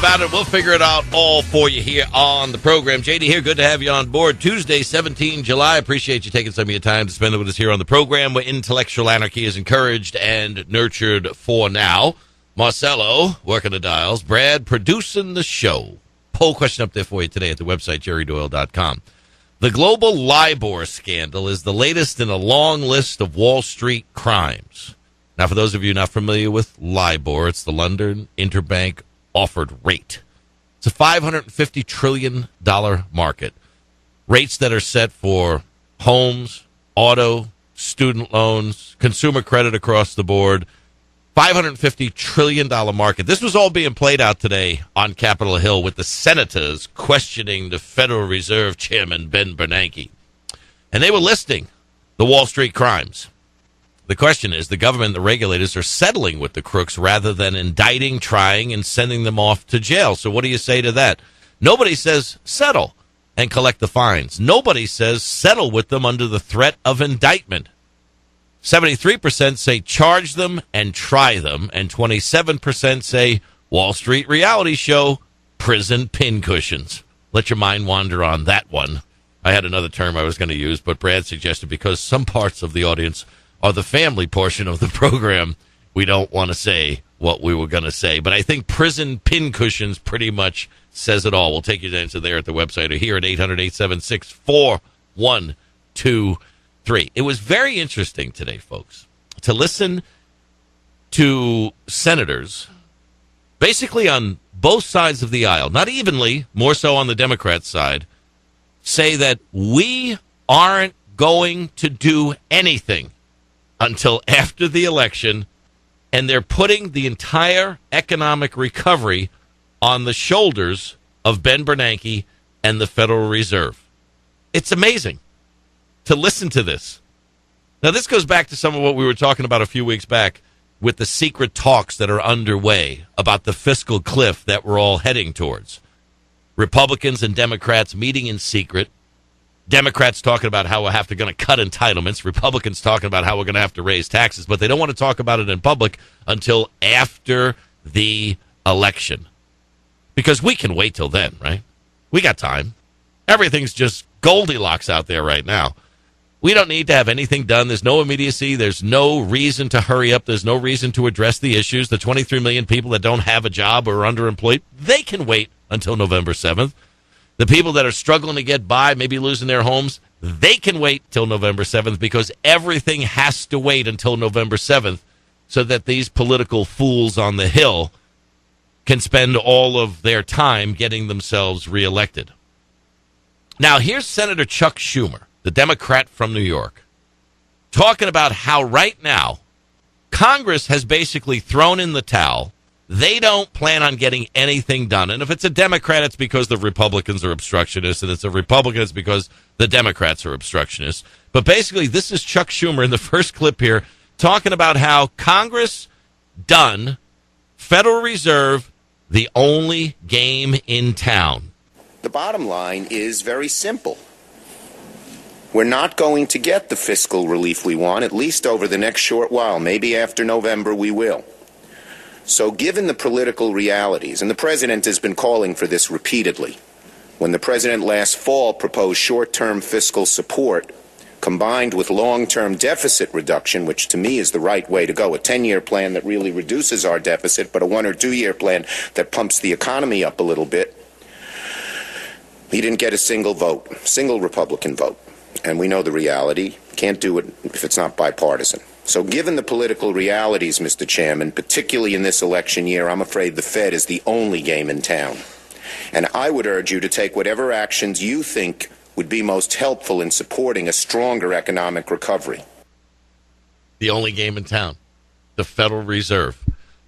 about it. We'll figure it out all for you here on the program. JD here. Good to have you on board. Tuesday, 17 July. Appreciate you taking some of your time to spend it with us here on the program, where intellectual anarchy is encouraged and nurtured for now. Marcelo, working the dials. Brad, producing the show. Poll question up there for you today at the website, jerrydoyle.com. The global LIBOR scandal is the latest in a long list of Wall Street crimes. Now, for those of you not familiar with LIBOR, it's the London Interbank Offered Rate. It's a $550 trillion market. Rates that are set for homes, auto, student loans, consumer credit across the board. $550 trillion market. This was all being played out today on Capitol Hill with the senators questioning the Federal Reserve Chairman Ben Bernanke. And they were listing the Wall Street crimes. The question is, the government and the regulators are settling with the crooks rather than indicting, trying, and sending them off to jail. So what do you say to that? Nobody says settle and collect the fines. Nobody says settle with them under the threat of indictment. 73% say charge them and try them, and 27% say Wall Street reality show, prison pincushions. Let your mind wander on that one. I had another term I was going to use, but Brad suggested because some parts of the audience are the family portion of the program, we don't want to say what we were going to say. But I think prison pincushions pretty much says it all. We'll take you to answer there at the website or here at 800-876-4123. It was very interesting today, folks, to listen to senators basically on both sides of the aisle, not evenly, more so on the Democrat side, say that we aren't going to do anything until after the election, and they're putting the entire economic recovery on the shoulders of Ben Bernanke and the Federal Reserve. It's amazing to listen to this. Now, this goes back to some of what we were talking about a few weeks back with the secret talks that are underway about the fiscal cliff that we're all heading towards. Republicans and Democrats meeting in secret. Democrats talking about how we're going to cut entitlements. Republicans talking about how we're going to have to raise taxes. But they don't want to talk about it in public until after the election. Because we can wait till then, right? We got time. Everything's just Goldilocks out there right now. We don't need to have anything done. There's no immediacy. There's no reason to hurry up. There's no reason to address the issues. The 23 million people that don't have a job or are underemployed, they can wait until November 7th. The people that are struggling to get by, maybe losing their homes, they can wait till November 7th because everything has to wait until November 7th so that these political fools on the Hill can spend all of their time getting themselves reelected. Now, here's Senator Chuck Schumer, the Democrat from New York, talking about how right now Congress has basically thrown in the towel. They don't plan on getting anything done. And if it's a Democrat, it's because the Republicans are obstructionists, and it's a Republican, it's because the Democrats are obstructionists. But basically, this is Chuck Schumer in the first clip here talking about how Congress done, Federal Reserve, the only game in town. The bottom line is very simple. We're not going to get the fiscal relief we want, at least over the next short while. Maybe after November we will. So given the political realities, and the president has been calling for this repeatedly, when the president last fall proposed short-term fiscal support combined with long-term deficit reduction, which to me is the right way to go, a 10-year plan that really reduces our deficit, but a 1 or 2 year plan that pumps the economy up a little bit, he didn't get a single vote, single Republican vote. And we know the reality. Can't do it if it's not bipartisan. So given the political realities, Mr. Chairman, particularly in this election year, I'm afraid the Fed is the only game in town. And I would urge you to take whatever actions you think would be most helpful in supporting a stronger economic recovery. The only game in town, the Federal Reserve,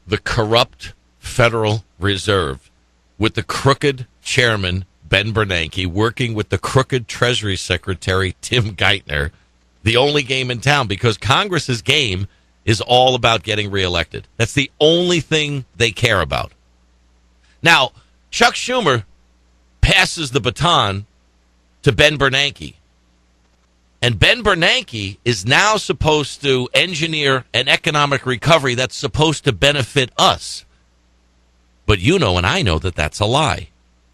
the corrupt Federal Reserve, with the crooked chairman, Ben Bernanke, working with the crooked Treasury Secretary, Tim Geithner, the only game in town, because Congress's game is all about getting reelected. That's the only thing they care about. Now, Chuck Schumer passes the baton to Ben Bernanke. And Ben Bernanke is now supposed to engineer an economic recovery that's supposed to benefit us. But you know and I know that that's a lie.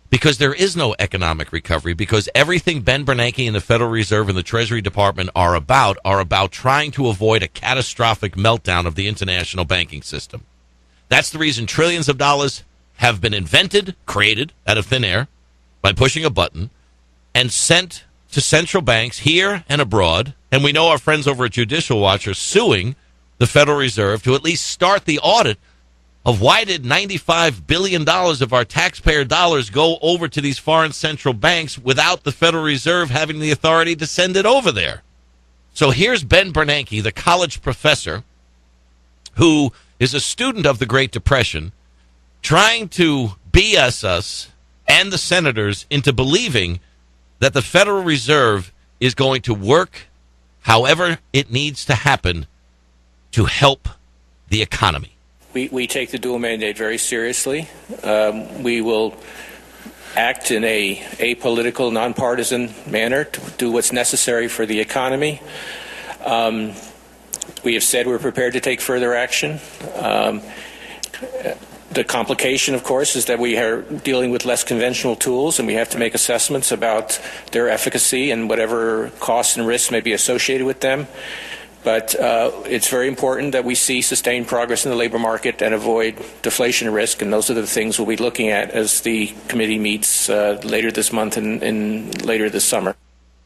Because there is no economic recovery, because everything Ben Bernanke and the Federal Reserve and the Treasury Department are about trying to avoid a catastrophic meltdown of the international banking system. That's the reason trillions of dollars have been invented, created out of thin air by pushing a button, and sent to central banks here and abroad. And we know our friends over at Judicial Watch are suing the Federal Reserve to at least start the audit of why did $95 billion of our taxpayer dollars go over to these foreign central banks without the Federal Reserve having the authority to send it over there. So here's Ben Bernanke, the college professor, who is a student of the Great Depression, trying to BS us and the senators into believing that the Federal Reserve is going to work however it needs to happen to help the economy. We take the dual mandate very seriously. We will act in a apolitical, nonpartisan manner to do what's necessary for the economy. We have said we're prepared to take further action. The complication, of course, is that we are dealing with less conventional tools, and we have to make assessments about their efficacy and whatever costs and risks may be associated with them. But it's very important that we see sustained progress in the labor market and avoid deflation risk, and those are the things we'll be looking at as the committee meets later this month and later this summer.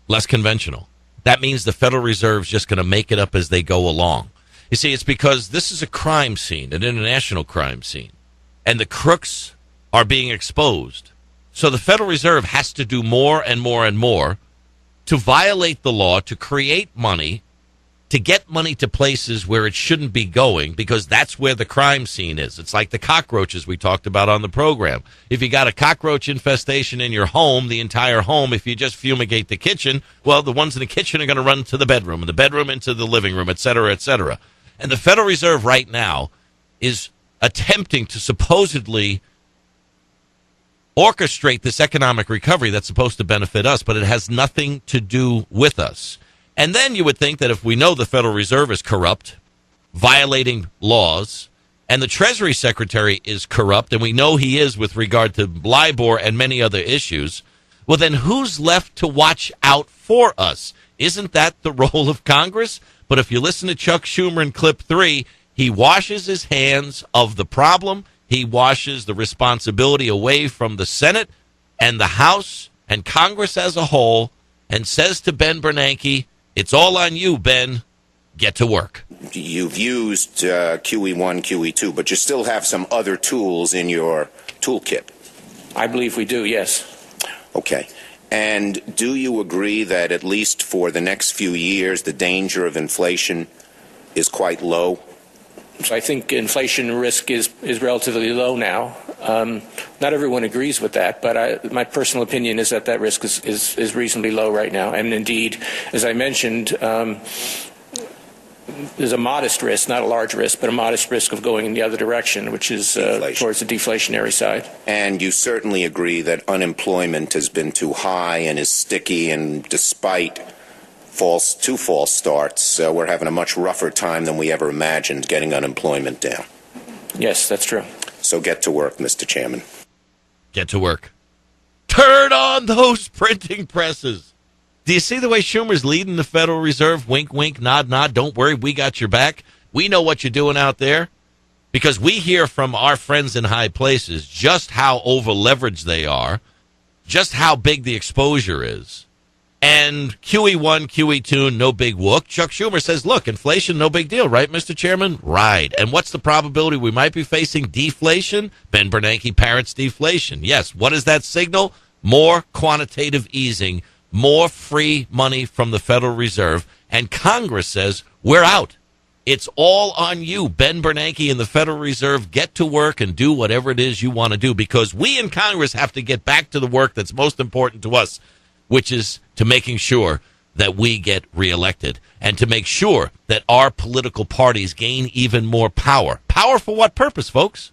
Less conventional. That means the Federal Reserve is just going to make it up as they go along. You see, it's because this is a crime scene, an international crime scene, and the crooks are being exposed. So the Federal Reserve has to do more and more and more to violate the law, to create money, to get money to places where it shouldn't be going, because that's where the crime scene is. It's like the cockroaches we talked about on the program. If you got a cockroach infestation in your home, the entire home, if you just fumigate the kitchen, well, the ones in the kitchen are going to run to the bedroom, and the bedroom into the living room, et cetera, et cetera. And the Federal Reserve right now is attempting to supposedly orchestrate this economic recovery that's supposed to benefit us, but it has nothing to do with us. And then you would think that if we know the Federal Reserve is corrupt, violating laws, and the Treasury Secretary is corrupt, and we know he is with regard to LIBOR and many other issues, well, then who's left to watch out for us? Isn't that the role of Congress? But if you listen to Chuck Schumer in clip 3, he washes his hands of the problem. He washes the responsibility away from the Senate and the House and Congress as a whole, and says to Ben Bernanke, it's all on you, Ben. Get to work. You've used QE1, QE2, but you still have some other tools in your toolkit. I believe we do, yes. Okay. And do you agree that at least for the next few years, the danger of inflation is quite low? So I think inflation risk is relatively low now. Not everyone agrees with that, but my personal opinion is that risk is reasonably low right now. And indeed, as I mentioned, there's a modest risk, not a large risk, but a modest risk of going in the other direction, which is towards the deflationary side. And you certainly agree that unemployment has been too high and is sticky, and despite two false starts, we're having a much rougher time than we ever imagined getting unemployment down. Yes, that's true. So get to work, Mr. Chairman. Get to work. Turn on those printing presses. Do you see the way Schumer's leading the Federal Reserve? Wink, wink, nod, nod. Don't worry, we got your back. We know what you're doing out there, because we hear from our friends in high places just how over-leveraged they are, just how big the exposure is. And QE1, QE2, no big whoop. Chuck Schumer says, look, inflation, no big deal, right, Mr. Chairman? Right. And what's the probability we might be facing deflation? Ben Bernanke parrots deflation. Yes. What does that signal? More quantitative easing, more free money from the Federal Reserve. And Congress says, we're out. It's all on you, Ben Bernanke and the Federal Reserve. Get to work and do whatever it is you want to do, because we in Congress have to get back to the work that's most important to us, which is to making sure that we get reelected and to make sure that our political parties gain even more power. Power for what purpose, folks?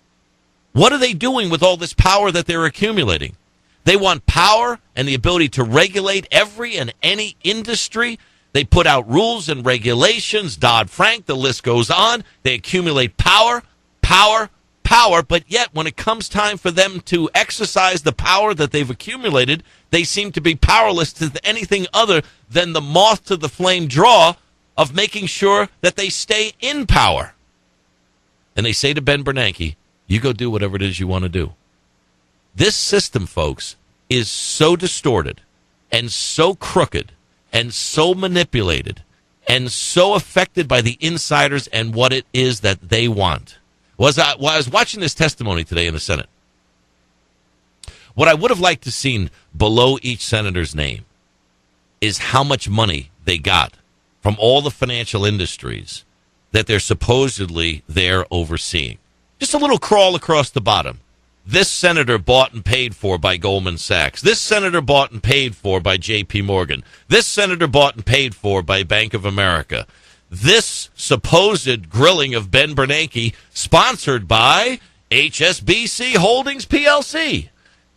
What are they doing with all this power that they're accumulating? They want power and the ability to regulate every and any industry. They put out rules and regulations, Dodd-Frank, the list goes on. They accumulate power, power, power, but yet when it comes time for them to exercise the power that they've accumulated, they seem to be powerless to anything other than the moth to the flame draw of making sure that they stay in power. And they say to Ben Bernanke, you go do whatever it is you want to do. This system, folks, is so distorted and so crooked and so manipulated and so affected by the insiders and what it is that they want. I was watching this testimony today in the Senate. What I would have liked to seen below each senator's name is how much money they got from all the financial industries that they're supposedly there overseeing. Just a little crawl across the bottom. This senator bought and paid for by Goldman Sachs. This senator bought and paid for by J.P. Morgan. This senator bought and paid for by Bank of America. This supposed grilling of Ben Bernanke sponsored by HSBC Holdings PLC,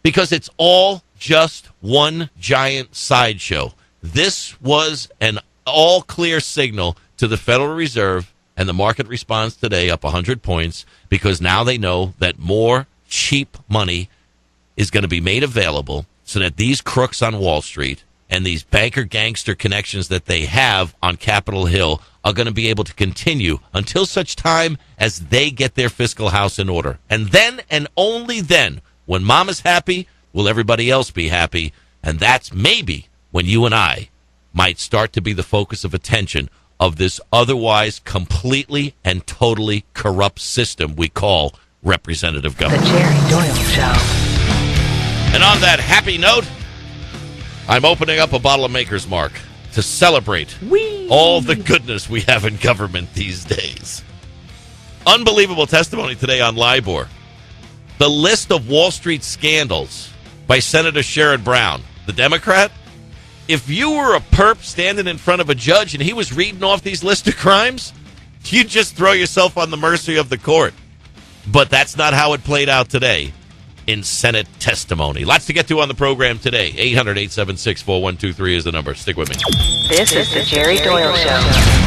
because it's all just one giant sideshow. This was an all-clear signal to the Federal Reserve, and the market responds today up 100 points because now they know that more cheap money is going to be made available so that these crooks on Wall Street and these banker gangster connections that they have on Capitol Hill are going to be able to continue until such time as they get their fiscal house in order. And then and only then, when Mama's happy, will everybody else be happy. And that's maybe when you and I might start to be the focus of attention of this otherwise completely and totally corrupt system we call representative government. The Jerry Doyle Show. And on that happy note, I'm opening up a bottle of Maker's Mark to celebrate all the goodness we have in government these days. Unbelievable testimony today on LIBOR. The list of Wall Street scandals by Senator Sherrod Brown, the Democrat. If you were a perp standing in front of a judge and he was reading off these list of crimes, you'd just throw yourself on the mercy of the court. But that's not how it played out today in Senate testimony. Lots to get to on the program today. 800-876-4123 is the number. Stick with me. This is the Jerry Doyle Show.